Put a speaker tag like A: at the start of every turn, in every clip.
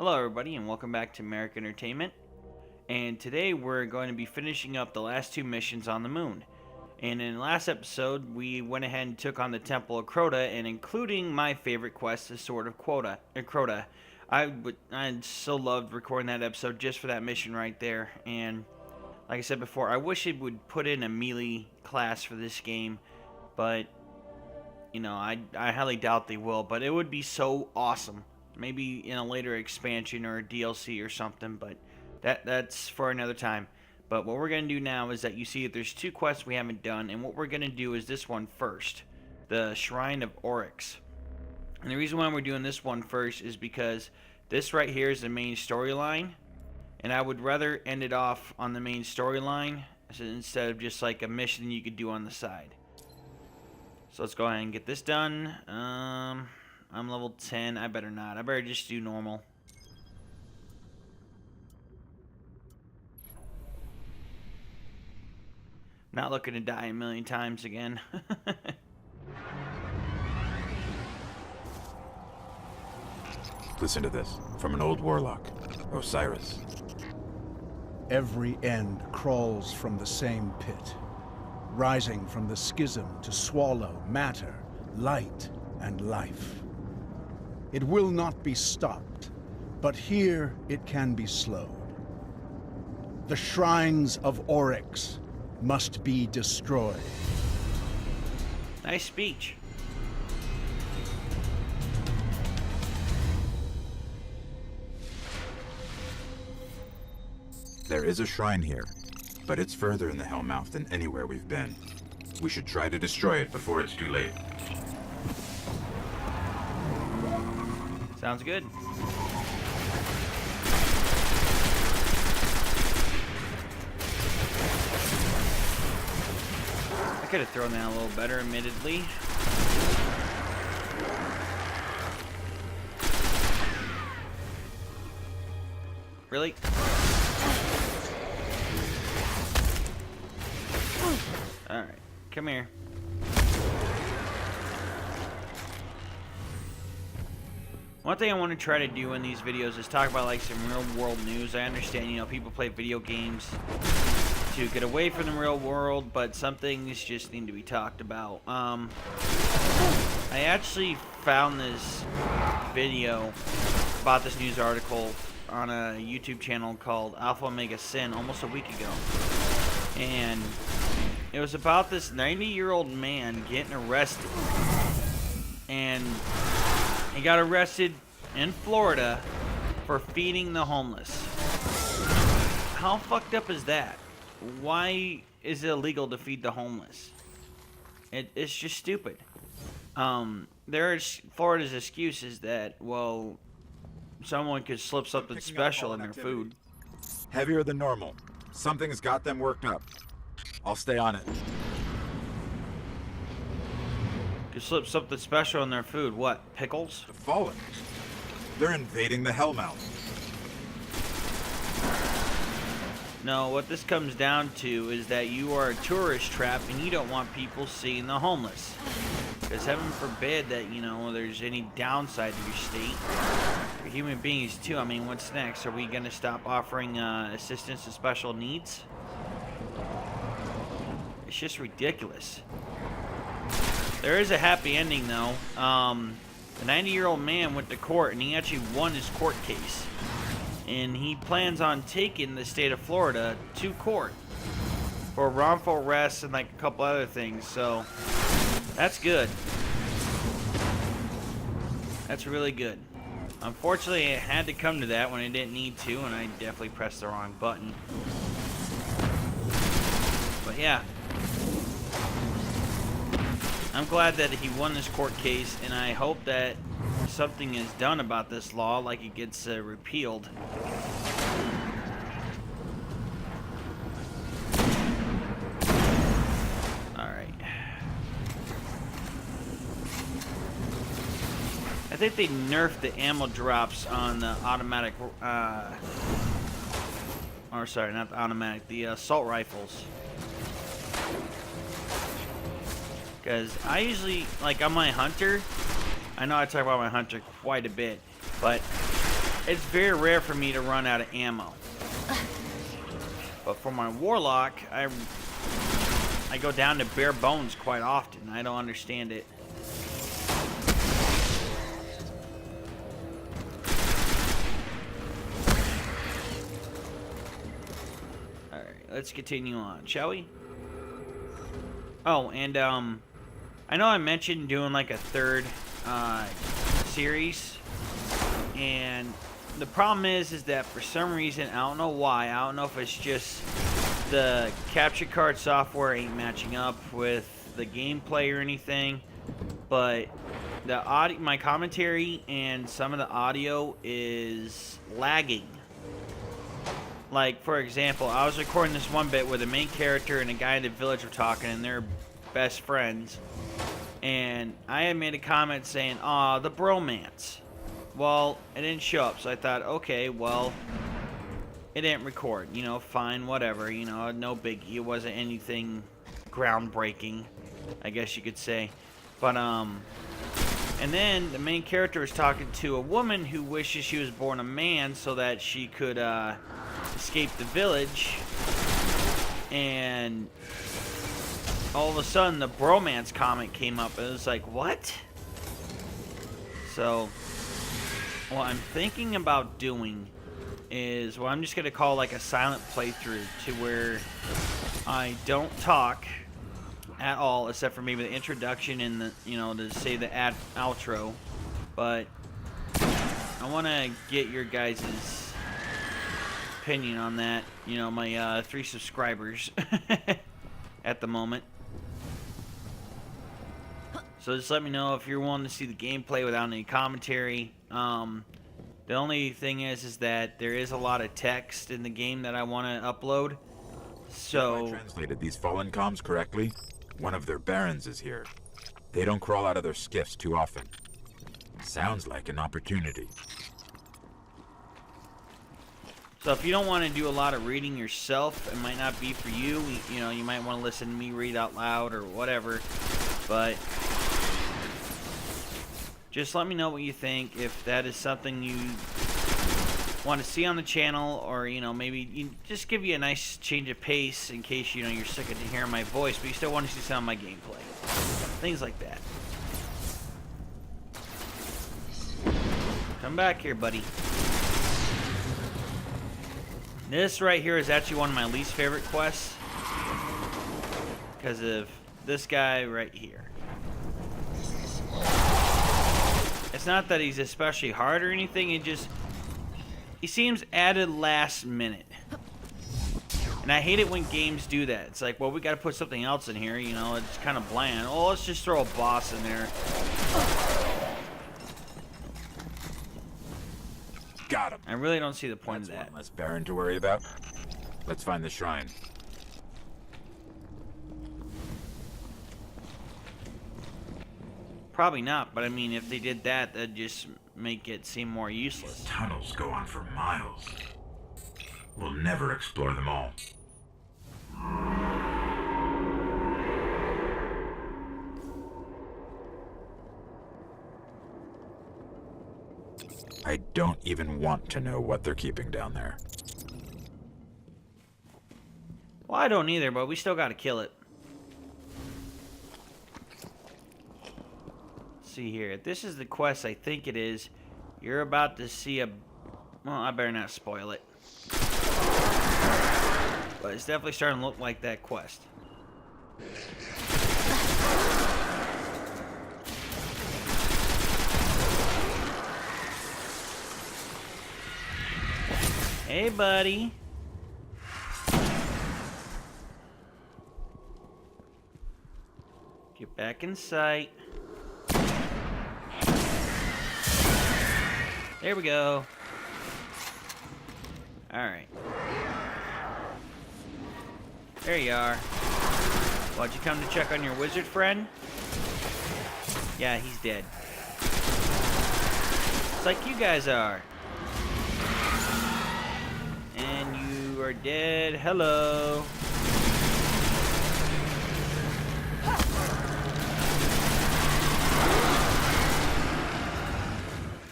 A: Hello, everybody, and welcome back to Merrick Entertainment. And today we're going to be finishing up the last two missions on the moon. And in the last episode, we went ahead and took on the Temple of Crota, and including my favorite quest, the Sword of Crota. I so loved recording that episode just for that mission right there. And like I said before, I wish it would put in a melee class for this game, but you know, I highly doubt they will. But it would be so awesome. Maybe in a later expansion or a DLC or something, but that's for another time. But what we're going to do now is that you see that there's two quests we haven't done, and what we're going to do is this one first, the Shrine of Oryx. And the reason why we're doing this one first is because this right here is the main storyline, and I would rather end it off on the main storyline instead of just like a mission you could do on the side. So let's go ahead and get this done. I'm level 10. I better not. I better just do normal. Not looking to die a million times again.
B: Listen to this from an old warlock, Osiris.
C: Every end crawls from the same pit, rising from the schism to swallow matter, light, and life. It will not be stopped, but here it can be slowed. The shrines of Oryx must be destroyed.
A: Nice speech.
B: There is a shrine here, but it's further in the Hellmouth than anywhere we've been. We should try to destroy it before it's too late.
A: Sounds good. I could have thrown that a little better, admittedly. Really? Alright, come here. One thing I want to try to do in these videos is talk about like some real world news. I understand, you know, people play video games to get away from the real world, but some things just need to be talked about. I actually found this video about this news article on a YouTube channel called Alpha Omega Sin almost a week ago. And it was about this 90-year-old man getting arrested. And he got arrested in Florida for feeding the homeless. How fucked up is that? Why is it illegal to feed the homeless? It's just stupid. Florida's excuse is that, well, someone could slip something special in their food.
B: Heavier than normal. Something's got them worked up. I'll stay on it.
A: Could slip something special in their food. What? Pickles?
B: The Fallen. They're invading the Hellmouth.
A: No, what this comes down to is that you are a tourist trap and you don't want people seeing the homeless. Because heaven forbid that, you know, there's any downside to your state. For human beings too. I mean, what's next? Are we going to stop offering assistance to special needs? It's just ridiculous. There is a happy ending, though. The 90-year-old man went to court, and he actually won his court case. And he plans on taking the state of Florida to court for wrongful arrest and like a couple other things. So that's good. That's really good. Unfortunately, it had to come to that when it didn't need to, and I definitely pressed the wrong button. But yeah. I'm glad that he won this court case, and I hope that something is done about this law, like it gets repealed. Alright. I think they nerfed the ammo drops on the automatic, or sorry, not the automatic, the assault rifles. Because I usually, like on my hunter, I know I talk about my hunter quite a bit, but it's very rare for me to run out of ammo. But for my warlock, I go down to bare bones quite often. I don't understand it. Alright, let's continue on, shall we? Oh, and I know I mentioned doing like a third series, and the problem is that for some reason, I don't know why, I don't know if it's just the capture card software ain't matching up with the gameplay or anything, but the audio, my commentary and some of the audio is lagging. Like, for example, I was recording this one bit where the main character and a guy in the village were talking, and they're best friends. And I had made a comment saying, "Aw, the bromance." Well, it didn't show up, so I thought, okay, well, it didn't record. You know, fine, whatever. You know, no biggie. It wasn't anything groundbreaking, I guess you could say. But, and then the main character is talking to a woman who wishes she was born a man so that she could, escape the village, and all of a sudden the bromance comment came up, and it was like, what? So what I'm thinking about doing is, well, I'm just gonna call like a silent playthrough, to where I don't talk at all except for maybe the introduction and the, you know, to say the outro. But I want to get your guys's opinion on that, you know, my 3 subscribers at the moment. So just let me know if you're willing to see the gameplay without any commentary. The only thing is that there is a lot of text in the game that I want to upload. So
B: If I translated these fallen comms correctly, one of their barons is here. They don't crawl out of their skiffs too often. Sounds like an opportunity.
A: So if you don't want to do a lot of reading yourself, it might not be for you. You know, you might want to listen to me read out loud or whatever. But just let me know what you think. If that is something you want to see on the channel, or, you know, maybe just give you a nice change of pace in case, you know, you're sick of hearing my voice, but you still want to see some of my gameplay. Things like that. Come back here, buddy. This right here is actually one of my least favorite quests because of this guy right here. It's not that he's especially hard or anything, he seems added last minute. And I hate it when games do that. It's like, well, we gotta put something else in here, you know, it's kind of bland. Oh, let's just throw a boss in there.
B: Got him.
A: I really don't see the point of that.
B: One less baron to worry about. Let's find the shrine.
A: Probably not, but I mean, if they did that, that'd just make it seem more useless.
B: Tunnels go on for miles. We'll never explore them all. I don't even want to know what they're keeping down there.
A: Well, I don't either, but we still gotta kill it. Let's see here. This is the quest, I think it is. You're about to see a... Well, I better not spoil it. But it's definitely starting to look like that quest. Hey, buddy. Get back in sight. There we go. Alright. There you are. Why'd you come to check on your wizard friend? Yeah, he's dead. It's like you guys are. And you are dead. Hello.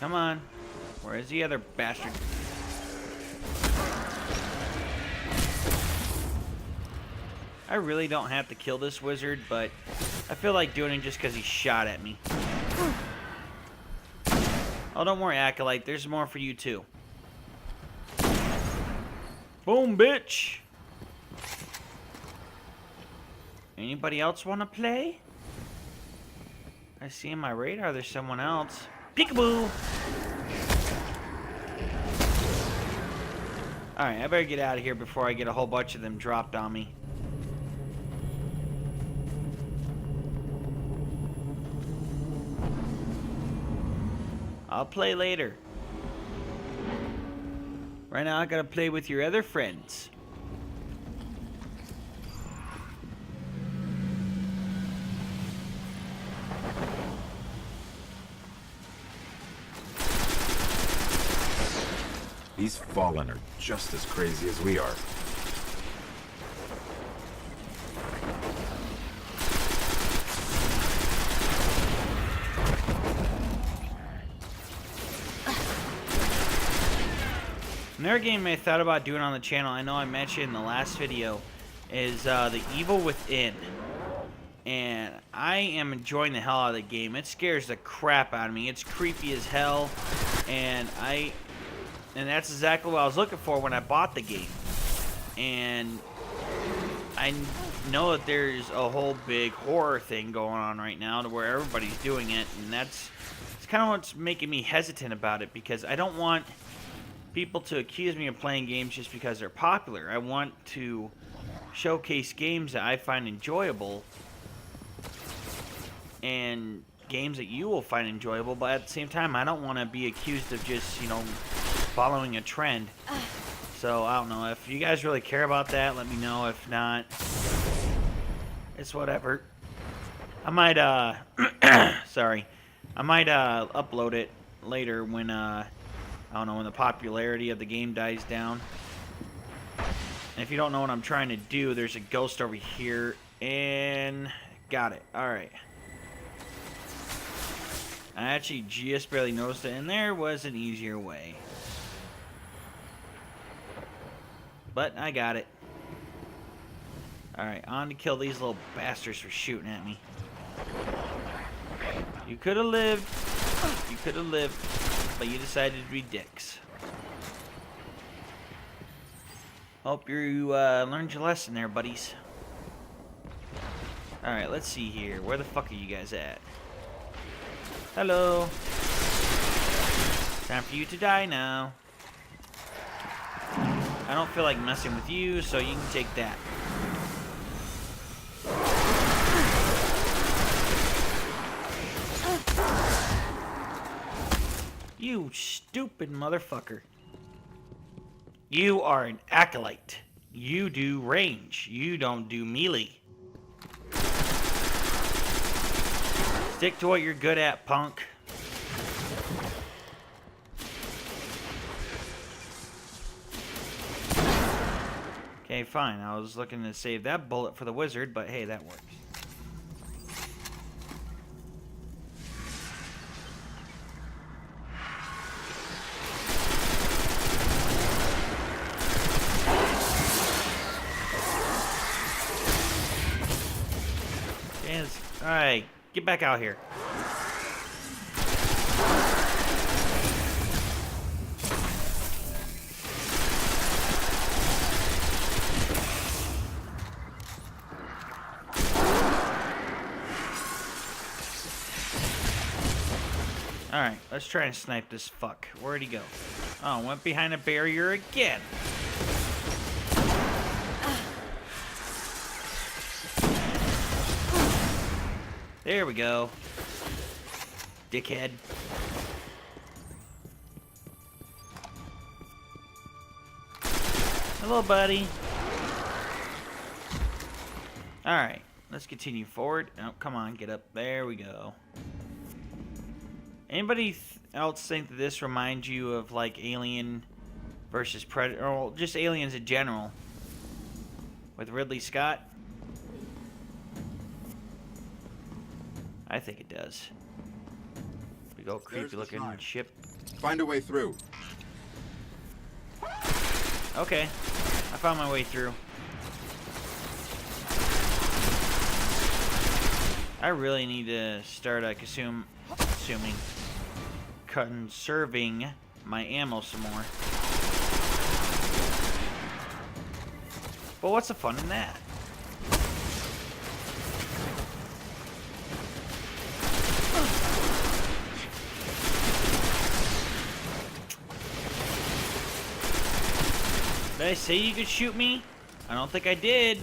A: Come on. Where's the other bastard? I really don't have to kill this wizard, but I feel like doing it just because he shot at me. Oh, don't worry, Acolyte. There's more for you, too. Boom, bitch! Anybody else want to play? I see in my radar there's someone else. Peekaboo! Alright, I better get out of here before I get a whole bunch of them dropped on me. I'll play later. Right now I gotta play with your other friends.
B: These Fallen are just as crazy as we are.
A: Another game I thought about doing on the channel, I know I mentioned in the last video, is The Evil Within. And I am enjoying the hell out of the game. It scares the crap out of me. It's creepy as hell. And that's exactly what I was looking for when I bought the game. And I know that there's a whole big horror thing going on right now to where everybody's doing it. And it's kind of what's making me hesitant about it, because I don't want people to accuse me of playing games just because they're popular. I want to showcase games that I find enjoyable and games that you will find enjoyable, but at the same time I don't want to be accused of just, you know, following a trend. So I don't know, if you guys really care about that, let me know. If not, it's whatever. I might sorry, I might upload it later when I don't know, when the popularity of the game dies down. And if you don't know what I'm trying to do, there's a ghost over here. And got it. Alright. I actually just barely noticed it, and there was an easier way. But I got it. Alright, on to kill these little bastards for shooting at me. You could have lived. You could have lived. But you decided to be dicks. Hope you learned your lesson there, buddies. Alright, let's see here. Where the fuck are you guys at? Hello. Time for you to die now. I don't feel like messing with you, so you can take that. You stupid motherfucker. You are an acolyte. You do range. You don't do melee. Stick to what you're good at, punk. Okay, fine. I was looking to save that bullet for the wizard, but hey, that works. Alright, get back out here. Alright, let's try and snipe this fuck. Where'd he go? Oh, went behind a barrier again. There we go. Dickhead. Hello, buddy. Alright, let's continue forward. Oh, come on, get up. There we go. Anybody else think that this reminds you of, like, Alien versus Predator? Or just Aliens in general? With Ridley Scott? I think it does. We go creepy looking ship.
B: Find a way through.
A: Okay, I found my way through. I really need to start conserving my ammo some more. But what's the fun in that? Did I say you could shoot me? I don't think I did.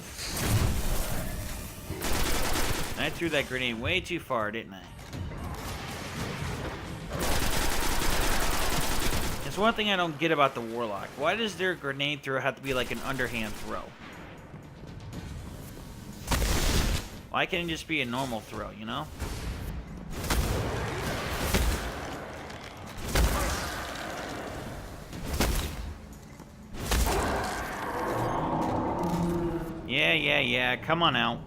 A: I threw that grenade way too far, didn't I? It's one thing I don't get about the Warlock. Why does their grenade throw have to be like an underhand throw? Why can't it just be a normal throw, you know? Yeah, come on out.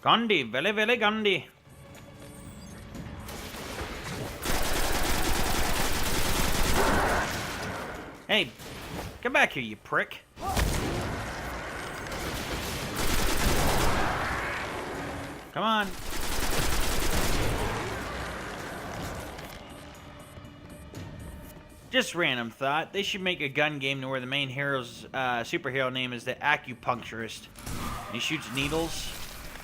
A: Gandhi, vele Gandhi. Hey, come back here, you prick. Come on. Just random thought. They should make a gun game to where the main hero's superhero name is the Acupuncturist. He shoots needles,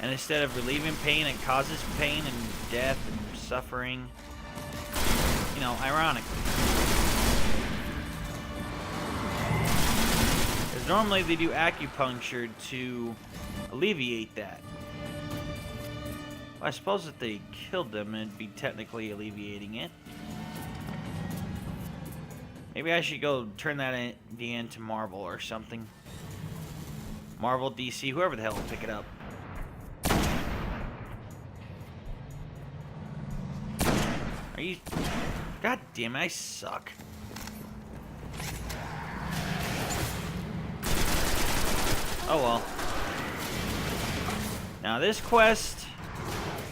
A: and instead of relieving pain, it causes pain and death and suffering. You know, ironically. Because normally they do acupuncture to alleviate that. Well, I suppose if they killed them, it'd be technically alleviating it. Maybe I should go turn that into Marvel or something. Marvel, DC, whoever the hell will pick it up. Are you... God damn it, I suck. Oh well. Now this quest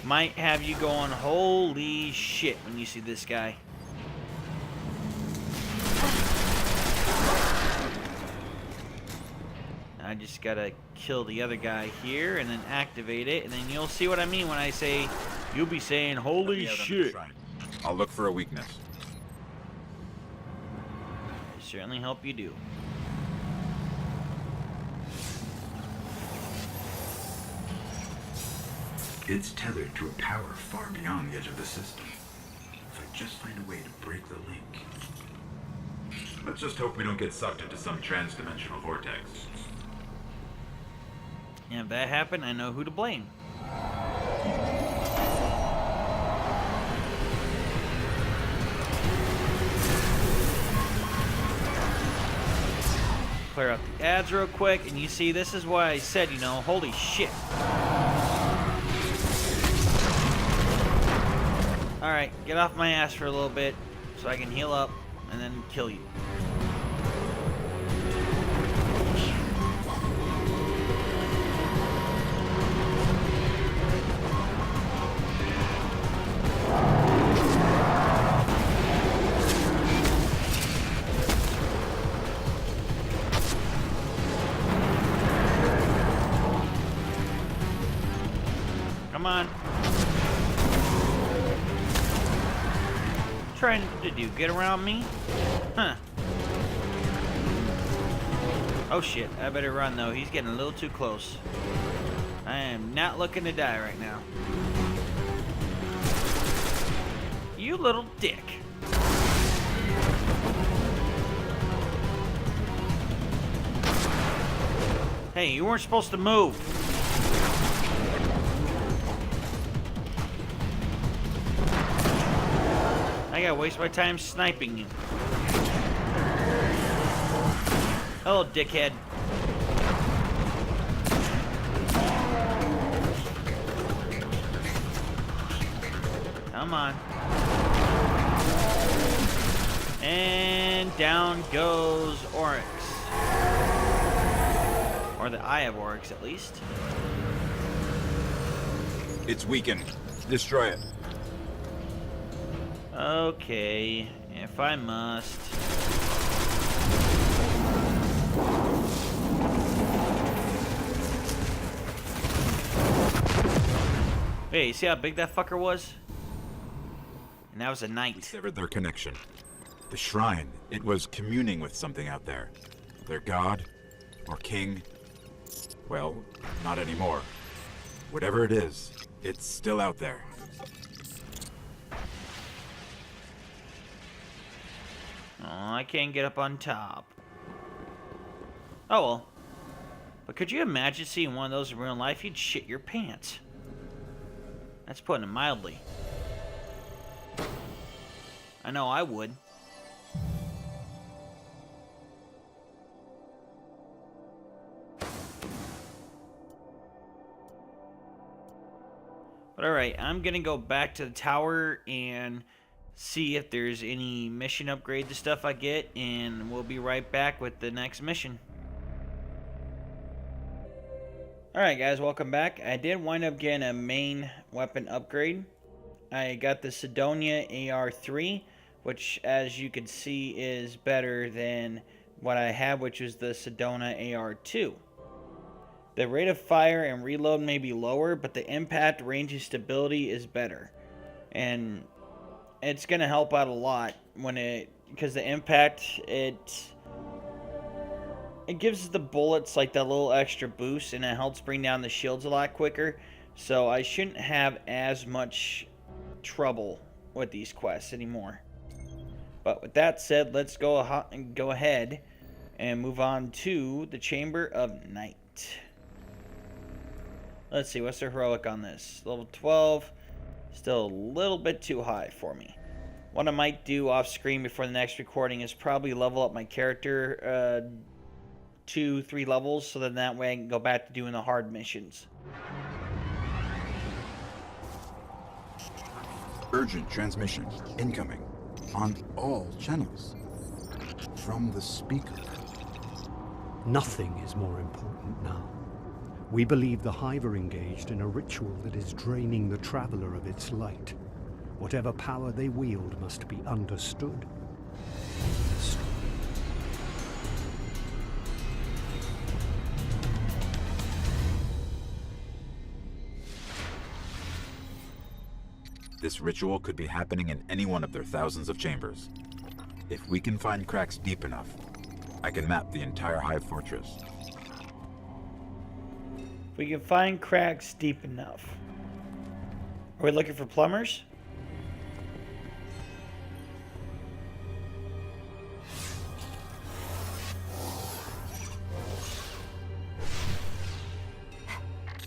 A: might have you going, holy shit, when you see this guy. I just gotta kill the other guy here and then activate it, and then you'll see what I mean when I say, you'll be saying, holy shit.
B: I'll look for a weakness.
A: I certainly hope you do.
B: It's tethered to a power far beyond the edge of the system. If I just find a way to break the link. Let's just hope we don't get sucked into some trans-dimensional vortex.
A: And if that happened, I know who to blame. Clear out the ads real quick, and you see, this is why I said, you know, holy shit. Alright, get off my ass for a little bit, so I can heal up, and then kill you. Come on. Trying to do? Get around me? Huh. Oh shit, I better run though. He's getting a little too close. I am not looking to die right now. You little dick. Hey, you weren't supposed to move. I gotta waste my time sniping you. Hello, dickhead. Come on. And down goes Oryx. Or the Eye of Oryx, at least.
B: It's weakened. Destroy it.
A: Okay, if I must. Hey, you see how big that fucker was? And that was a
B: We
A: knight.
B: severed their connection. The shrine, it was communing with something out there. Their god? Or king? Well, not anymore. Whatever it is, it's still out there.
A: Oh, I can't get up on top. Oh well. But could you imagine seeing one of those in real life? You'd shit your pants. That's putting it mildly. I know I would. But alright, I'm gonna go back to the tower and see if there's any mission upgrade to stuff I get, and we'll be right back with the next mission. Alright guys, welcome back. I did wind up getting a main weapon upgrade. I got the Sidonia AR3, which as you can see is better than what I had, which was the Sidonia AR2. The rate of fire and reload may be lower, but the impact, range, and stability is better. And it's going to help out a lot because the impact, it gives the bullets like that little extra boost, and it helps bring down the shields a lot quicker. So I shouldn't have as much trouble with these quests anymore. But with that said, let's go ahead and move on to the Chamber of Night. Let's see, what's the heroic on this? Level 12, still a little bit too high for me. What I might do off screen before the next recording is probably level up my character 2-3 levels, so then that way I can go back to doing the hard missions.
B: Urgent transmission incoming on all channels from the speaker.
D: Nothing is more important now. We believe the Hive are engaged in a ritual that is draining the Traveler of its light. Whatever power they wield must be understood.
B: This ritual could be happening in any one of their thousands of chambers. If we can find cracks deep enough, I can map the entire Hive fortress.
A: If we can find cracks deep enough. Are we looking for plumbers?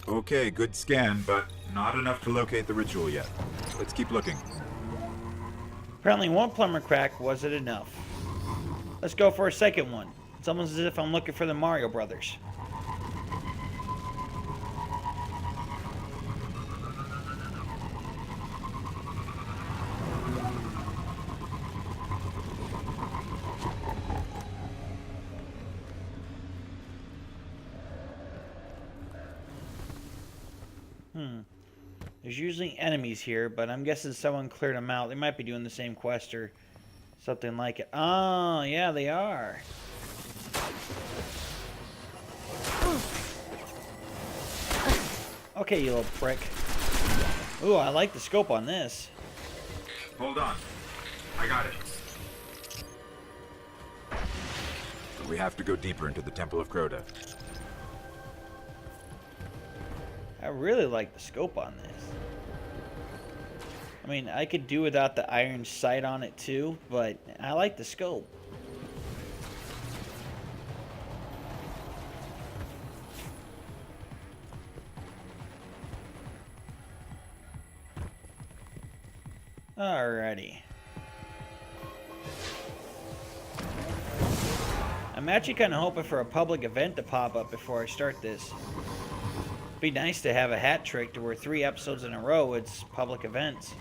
B: Okay, good scan, but not enough to locate the ritual yet. Let's keep looking.
A: Apparently one plumber crack wasn't enough. Let's go for a second one. It's almost as if I'm looking for the Mario Brothers. There's usually enemies here, but I'm guessing someone cleared them out. They might be doing the same quest or something like it. Oh, yeah, they are. Okay, you little prick. Ooh, I like the scope on this.
B: Hold on. I got it. We have to go deeper into the Temple of Crota.
A: I really like the scope on this. I mean, I could do without the iron sight on it too, but I like the scope. Alrighty. I'm actually kind of hoping for a public event to pop up before I start this. Be nice to have a hat trick to where 3 episodes in a row it's public events.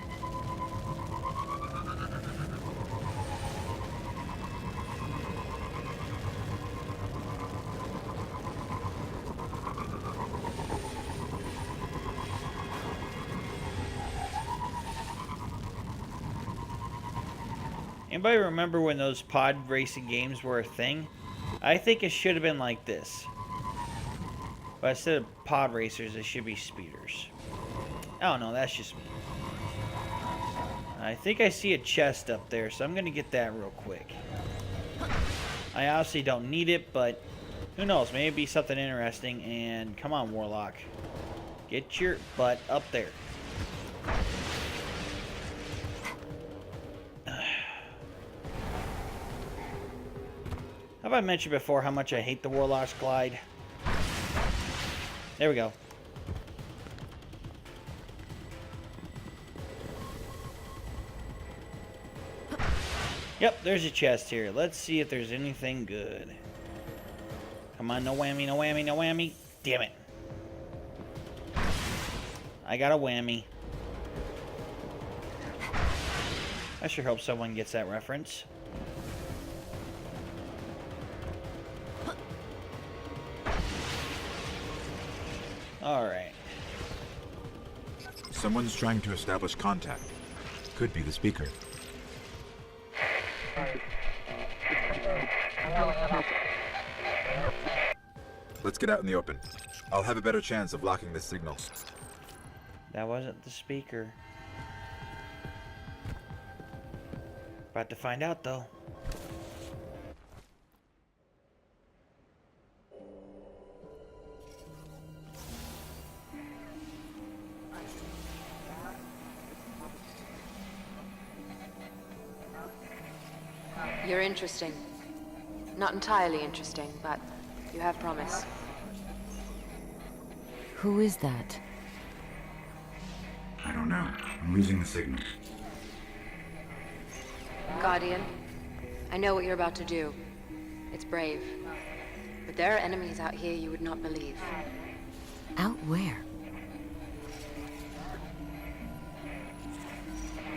A: Anybody remember when those pod racing games were a thing? I think it should have been like this. But instead of pod racers, it should be speeders. Oh no, that's just me. I think I see a chest up there, so I'm going to get that real quick. I obviously don't need it, but who knows? Maybe it'd be something interesting. And come on, Warlock. Get your butt up there. Have I mentioned before how much I hate the Warlock's glide? There we go. Yep, there's a chest here. Let's see if there's anything good. Come on, no whammy, no whammy, no whammy. Damn it. I got a whammy. I sure hope someone gets that reference. Alright.
B: Someone's trying to establish contact. Could be the speaker. Let's get out in the open. I'll have a better chance of locking this signal.
A: That wasn't the speaker. About to find out, though.
E: You're interesting. Not entirely interesting, but you have promise.
F: Who is that?
B: I don't know. I'm losing the signal.
E: Guardian, I know what you're about to do. It's brave. But there are enemies out here you would not believe.
F: Out where?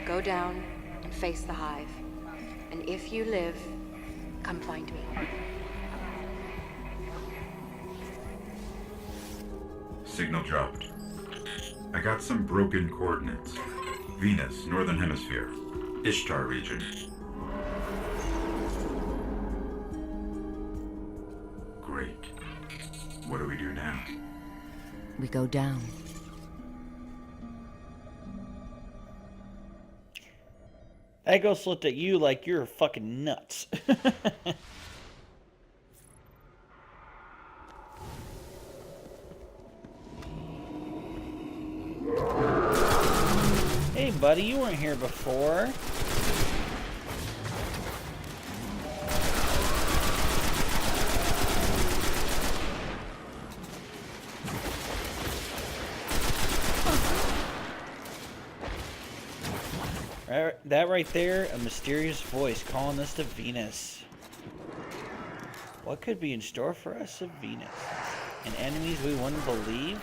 E: Go down and face the Hive. And if you live, come find me.
B: Signal dropped. I got some broken coordinates. Venus, Northern Hemisphere. Ishtar region. Great. What do we do now?
F: We go down.
A: That ghost looked at you like you're fucking nuts. Hey, buddy, you weren't here before. That right there, a mysterious voice calling us to Venus. What could be in store for us at Venus? And enemies we wouldn't believe?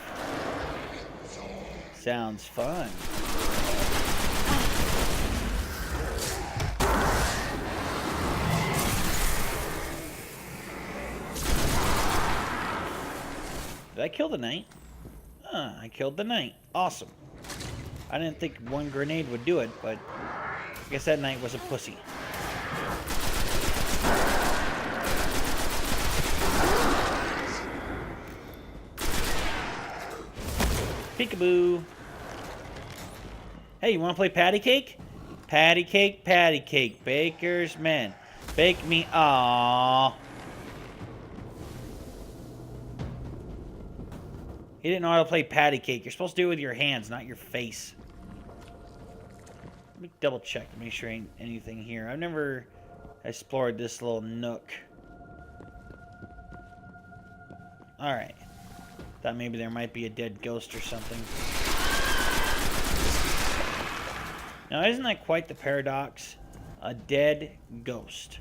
A: Sounds fun. Did I kill the knight? I killed the knight. Awesome. I didn't think one grenade would do it, but I guess that knight was a pussy. Peekaboo. Hey, you want to play patty cake? Patty cake, patty cake. Baker's man. Bake me. Aww. He didn't know how to play patty cake. You're supposed to do it with your hands, not your face. Let me double check to make sure ain't anything here. I've never explored this little nook. Alright. Thought maybe there might be a dead ghost or something. Now, isn't that quite the paradox? A dead ghost.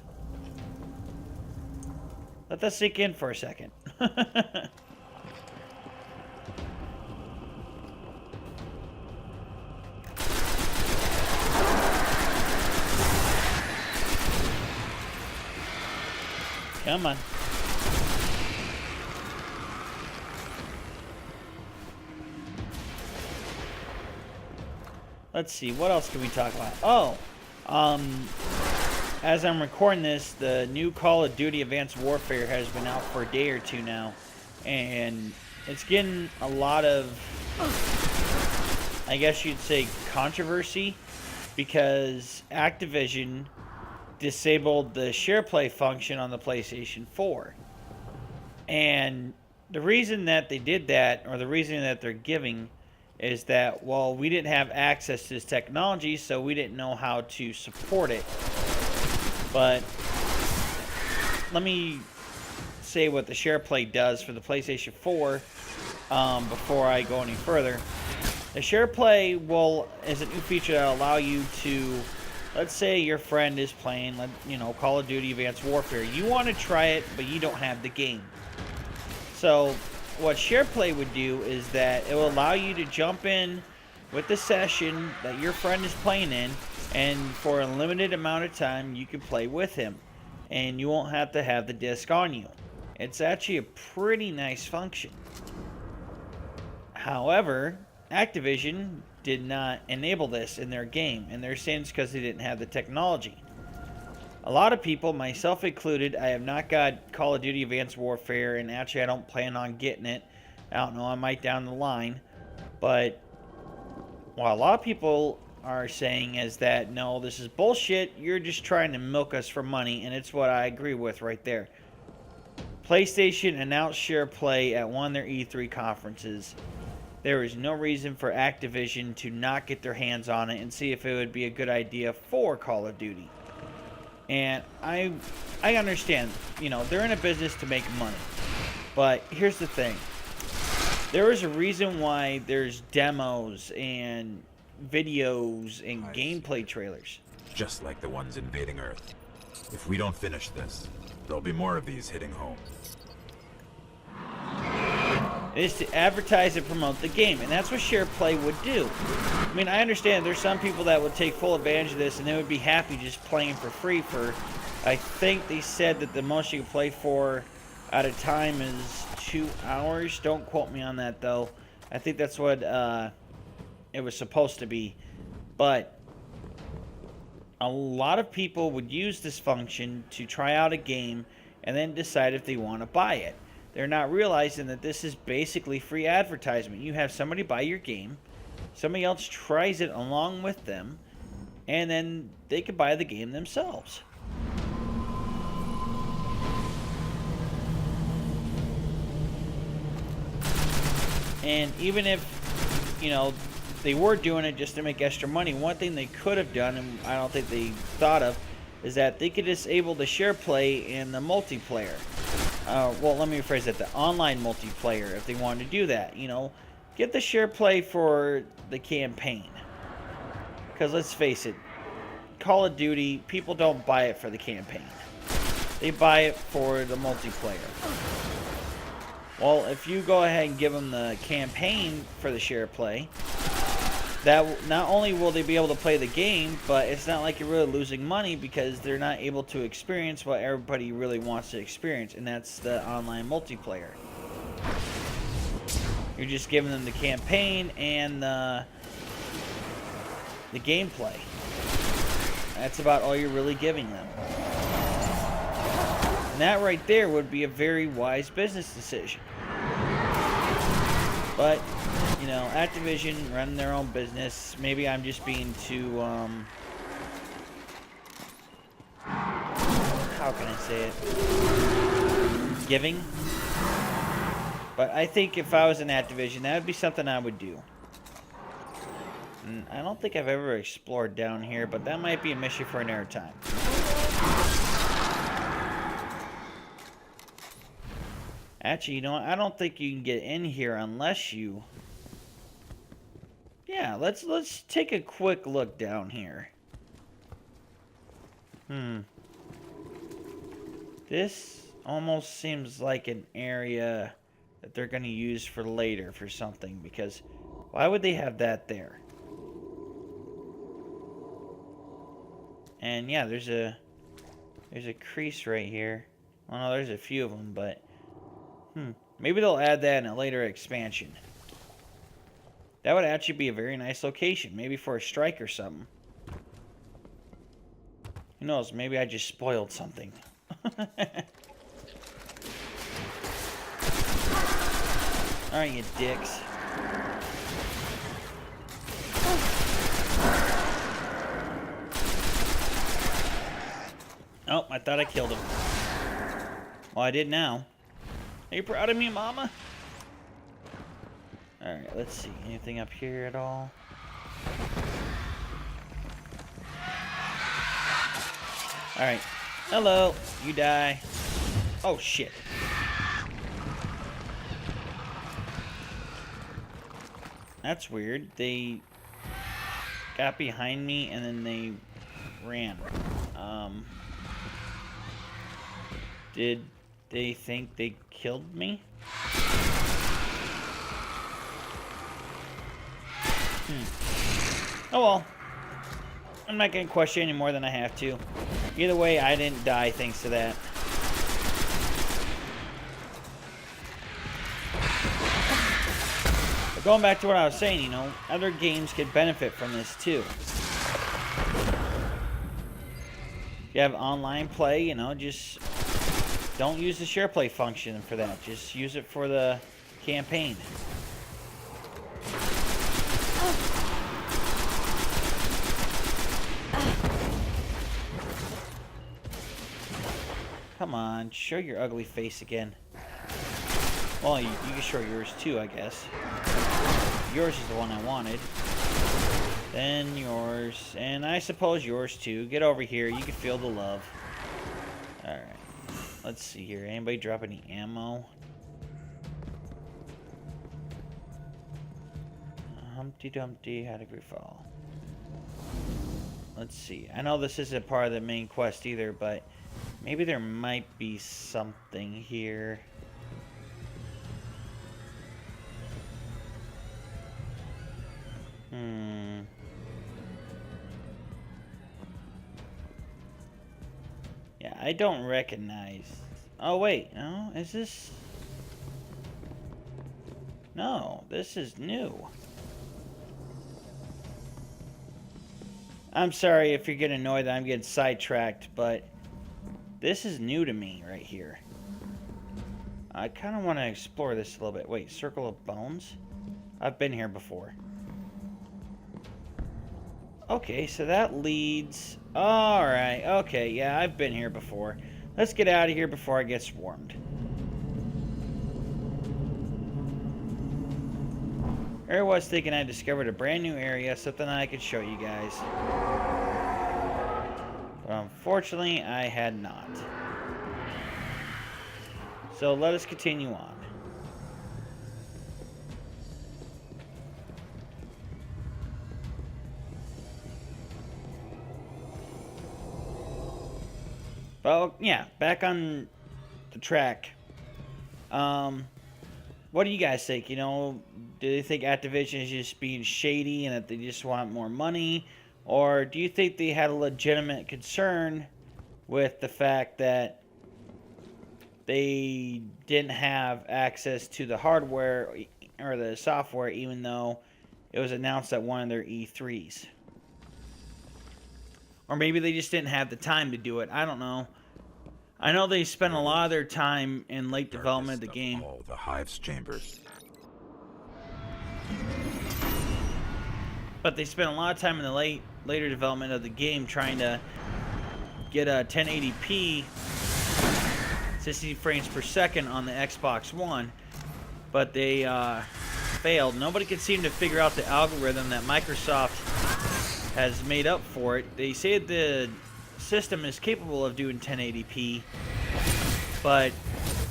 A: Let that sink in for a second. Come on. Let's see, what else can we talk about? Oh, as I'm recording this, the new Call of Duty Advanced Warfare has been out for a day or two now, and it's getting a lot of, I guess you'd say, controversy, because Activision disabled the share play function on the PlayStation 4. And the reason that they did that, or the reason that they're giving, is that, well, we didn't have access to this technology, so we didn't know how to support it. But let me say what the share play does for the PlayStation 4 before I go any further. The share play is a new feature that will allow you to, let's say your friend is playing, Call of Duty Advanced Warfare. You want to try it, but you don't have the game. So what SharePlay would do is that it will allow you to jump in with the session that your friend is playing in, and for a limited amount of time you can play with him, and you won't have to have the disc on you. It's actually a pretty nice function. However, Activision did not enable this in their game, and they're saying it's because they didn't have the technology. A lot of people, myself included, I have not got Call of Duty Advanced Warfare, and actually I don't plan on getting it. I don't know, I might down the line. But what a lot of people are saying is that, no, this is bullshit, you're just trying to milk us for money, and it's what I agree with right there. PlayStation announced share play at one of their E3 conferences. There is no reason for Activision to not get their hands on it and see if it would be a good idea for Call of Duty. And I understand, they're in a business to make money. But here's the thing. There is a reason why there's demos and videos and gameplay trailers.
B: Just like the ones invading Earth. If we don't finish this, there'll be more of these hitting home.
A: It is to advertise and promote the game, and that's what SharePlay would do. I mean, I understand there's some people that would take full advantage of this, and they would be happy just playing for free for, I think they said that the most you can play for at a time is 2 hours. Don't quote me on that, though. I think that's what it was supposed to be. But a lot of people would use this function to try out a game and then decide if they want to buy it. They're not realizing that this is basically free advertisement. You have somebody buy your game, somebody else tries it along with them, and then they could buy the game themselves. And even if, they were doing it just to make extra money, one thing they could have done, and I don't think they thought of, is that they could disable the share play in the multiplayer. Well, let me rephrase that. The online multiplayer, if they wanted to do that. Get the share play for the campaign. Because let's face it, Call of Duty, people don't buy it for the campaign. They buy it for the multiplayer. Well, if you go ahead and give them the campaign for the share play, that not only will they be able to play the game, but it's not like you're really losing money because they're not able to experience what everybody really wants to experience, and that's the online multiplayer. You're just giving them the campaign and the gameplay. That's about all you're really giving them. And that right there would be a very wise business decision. But Activision run their own business. Maybe I'm just being too, how can I say it? Giving. But I think if I was in Activision, that would be something I would do. And I don't think I've ever explored down here, but that might be a mission for another time. Actually, I don't think you can get in here unless you... Yeah, let's take a quick look down here. This almost seems like an area that they're going to use for later for something, because why would they have that there? And yeah, there's a crease right here. Well, no, there's a few of them, but maybe they'll add that in a later expansion. That would actually be a very nice location, maybe for a strike or something. Who knows? Maybe I just spoiled something. Alright, you dicks. Oh, I thought I killed him. Well, I did now. Are you proud of me, Mama? Alright, let's see. Anything up here at all? Alright. Hello. You die. Oh, shit. That's weird. They got behind me and then they ran. Did they think they killed me? Oh well. I'm not gonna question any more than I have to. Either way, I didn't die thanks to that. But going back to what I was saying, you know, other games could benefit from this too. If you have online play, you know, just don't use the share play function for that. Just use it for the campaign. Come on, show your ugly face again. Well, you can show yours too, I guess. Yours is the one I wanted. Then yours, and I suppose yours too. Get over here, you can feel the love. Alright, let's see here. Anybody drop any ammo? Humpty Dumpty had a great fall. Let's see. I know this isn't part of the main quest either, but maybe there might be something here. Yeah, I don't recognize. Oh, wait. No? Is this... No, this is new. I'm sorry if you're getting annoyed that I'm getting sidetracked, but this is new to me right here. I kind of want to explore this a little bit. Wait, Circle of Bones? I've been here before. Okay, so that leads... Alright, okay, yeah, I've been here before. Let's get out of here before I get swarmed. I was thinking I discovered a brand new area, something I could show you guys. But unfortunately, I had not. So let us continue on. Well, yeah, back on the track. What do you guys think? You know, do you think Activision is just being shady and that they just want more money? Or do you think they had a legitimate concern with the fact that they didn't have access to the hardware or the software even though it was announced at one of their E3s? Or maybe they just didn't have the time to do it. I don't know. I know they spent a lot of their time in late development of the game.
B: All the Hive's chambers.
A: But they spent a lot of time in the later development of the game trying to get a 1080p 60 frames per second on the Xbox One. But they failed. Nobody could seem to figure out the algorithm that Microsoft has made up for it. They say the system is capable of doing 1080p, but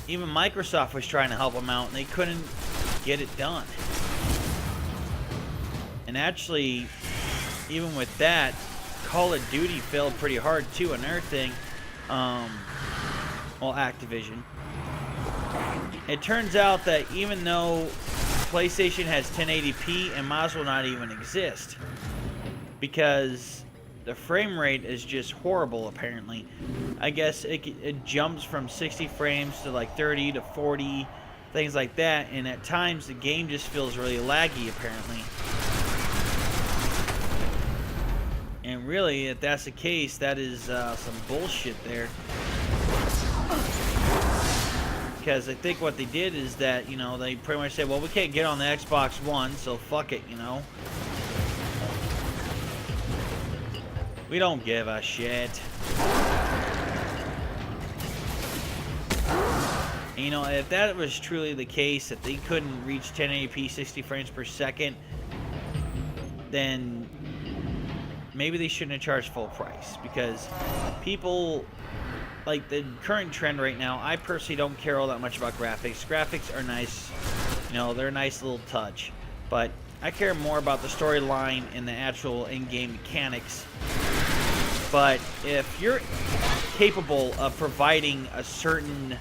A: even Microsoft was trying to help them out and they couldn't get it done. And actually, even with that, Call of Duty failed pretty hard too. Another thing, well, Activision. It turns out that even though PlayStation has 1080p, it might as well not even exist, because the frame rate is just horrible, apparently. I guess it jumps from 60 frames to like 30 to 40, things like that, and at times the game just feels really laggy, apparently. And really, if that's the case, that is some bullshit there. Because I think what they did is that, you know, they pretty much said, well, we can't get on the Xbox One, so fuck it, you know. We don't give a shit. And, you know, if that was truly the case, that they couldn't reach 1080p 60 frames per second, then maybe they shouldn't have charged full price. Because people, like the current trend right now, I personally don't care all that much about graphics. Graphics are nice, you know, they're a nice little touch. But I care more about the storyline and the actual in-game mechanics. But if you're capable of providing a certain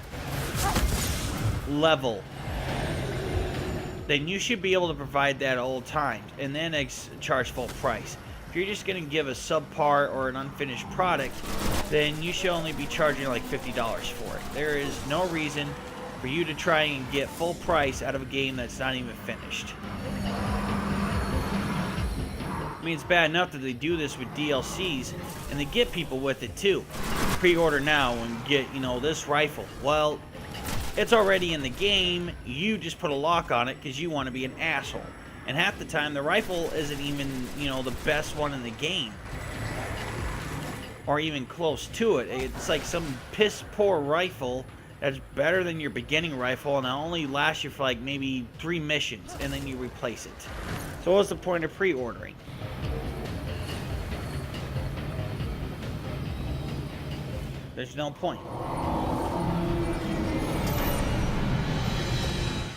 A: level, then you should be able to provide that at all times, and then charge full price. If you're just going to give a subpar or an unfinished product, then you should only be charging like $50 for it. There is no reason for you to try and get full price out of a game that's not even finished. I mean, it's bad enough that they do this with DLCs, and they get people with it too. Pre-order now and get, you know, this rifle. Well, it's already in the game. You just put a lock on it because you want to be an asshole. And half the time, the rifle isn't even, you know, the best one in the game. Or even close to it. It's like some piss-poor rifle that's better than your beginning rifle, and it'll only last you for like maybe 3 missions, and then you replace it. So what's the point of pre-ordering? There's no point.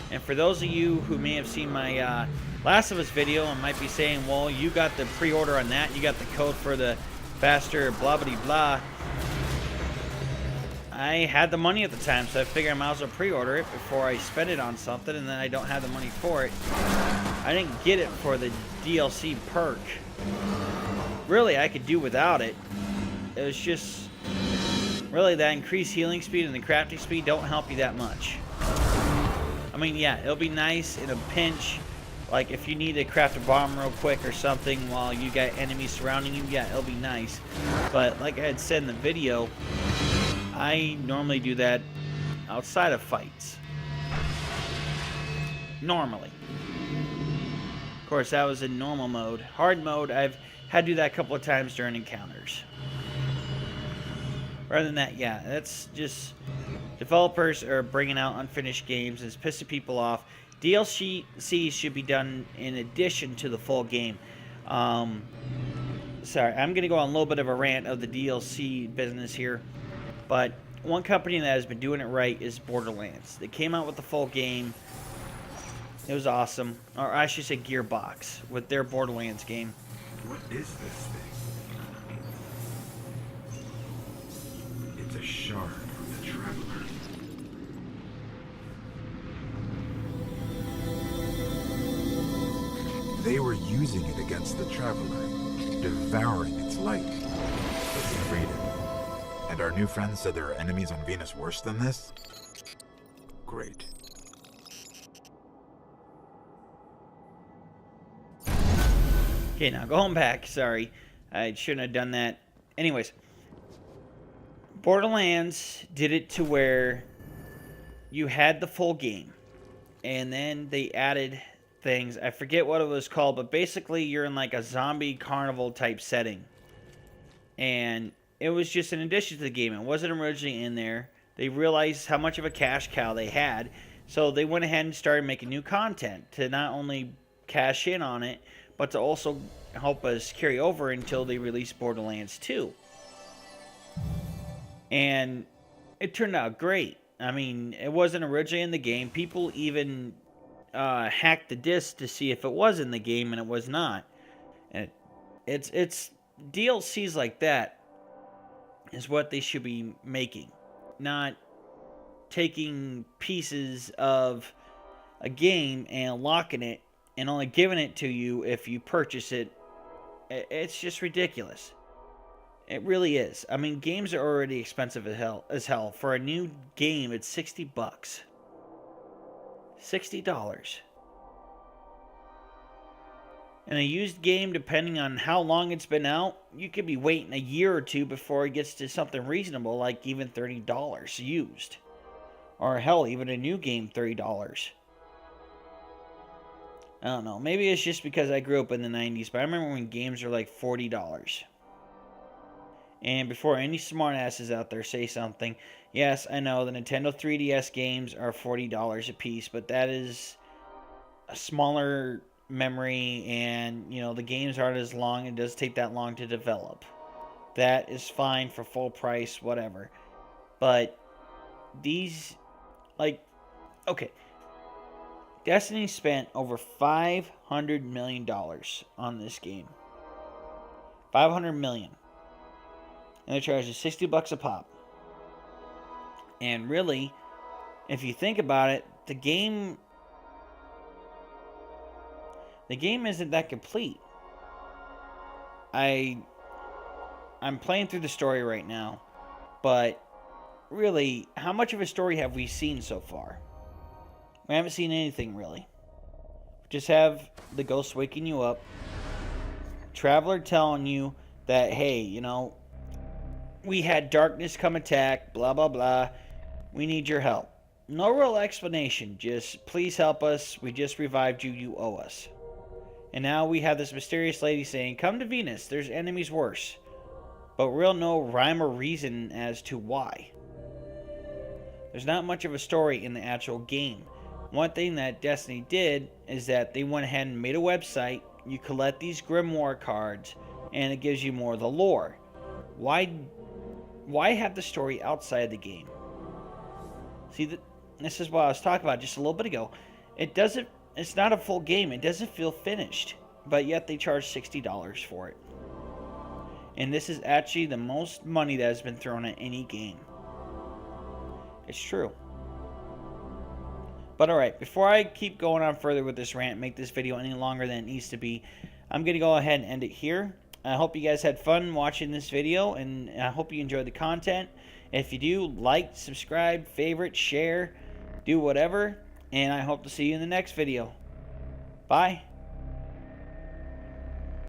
A: And for those of you who may have seen my Last of Us video and might be saying, well, you got the pre-order on that, you got the code for the faster blah blah blah. I had the money at the time, so I figured I might as well pre-order it before I spend it on something, and then I don't have the money for it. I didn't get it for the DLC perk. Really, I could do without it. It was just... really, that increased healing speed and the crafting speed don't help you that much. I mean, yeah, it'll be nice in a pinch. Like, if you need to craft a bomb real quick or something while you got enemies surrounding you, yeah, it'll be nice. But, like I had said in the video, I normally do that outside of fights. Normally. Of course, that was in normal mode. Hard mode, I've had to do that a couple of times during encounters. Rather than that, yeah, that's just... developers are bringing out unfinished games and it's pissing people off. DLCs should be done in addition to the full game. Sorry, I'm going to go on a little bit of a rant of the DLC business here. But one company that has been doing it right is Borderlands. They came out with the full game. It was awesome. Or I should say Gearbox with their Borderlands game.
B: What is this thing? It's a shard from the Traveler. They were using it against the Traveler, devouring its light. But we freed it. And our new friend said there are enemies on Venus worse than this? Great.
A: Okay, now going back. Sorry, I shouldn't have done that. Anyways, Borderlands did it to where you had the full game, and then they added things. I forget what it was called, but basically you're in like a zombie carnival type setting. And it was just an addition to the game. It wasn't originally in there. They realized how much of a cash cow they had, so they went ahead and started making new content to not only cash in on it, but to also help us carry over until they released Borderlands 2. And it turned out great. I mean, it wasn't originally in the game. People even hacked the disc to see if it was in the game, and it was not. And it's DLCs like that is what they should be making, not taking pieces of a game and locking it and only giving it to you if you purchase it. It's just ridiculous. It really is. I mean, games are already expensive as hell. For a new game, it's $60. $60. In a used game, depending on how long it's been out, you could be waiting a year or two before it gets to something reasonable, like even $30 used. Or hell, even a new game, $30. I don't know. Maybe it's just because I grew up in the 90s, but I remember when games were like $40. And before any smartasses out there say something, yes, I know the Nintendo 3DS games are $40 a piece, but that is a smaller memory, and you know the games aren't as long. It does take that long to develop. That is fine for full price, whatever. But these, like, okay, Destiny spent over $500 million on this game. $500 million. And they're charging $60 a pop. And really, if you think about it, the game isn't that complete. I'm playing through the story right now, but really, how much of a story have we seen so far? We haven't seen anything really. Just have the ghost waking you up, Traveler telling you that, hey, you know, we had darkness come attack, blah blah blah, we need your help. No real explanation, just please help us, we just revived you, you owe us. And now we have this mysterious lady saying, come to Venus, there's enemies worse. But real no rhyme or reason as to why. There's not much of a story in the actual game. One thing that Destiny did is that they went ahead and made a website. You collect these Grimoire cards, and it gives you more of the lore. Why have the story outside the game? See, this is what I was talking about just a little bit ago. It's not a full game. It doesn't feel finished, but yet they charge $60 for it. And this is actually the most money that has been thrown at any game. It's true. But alright, before I keep going on further with this rant, make this video any longer than it needs to be, I'm going to go ahead and end it here. I hope you guys had fun watching this video, and I hope you enjoyed the content. If you do, like, subscribe, favorite, share, do whatever, and I hope to see you in the next video. Bye.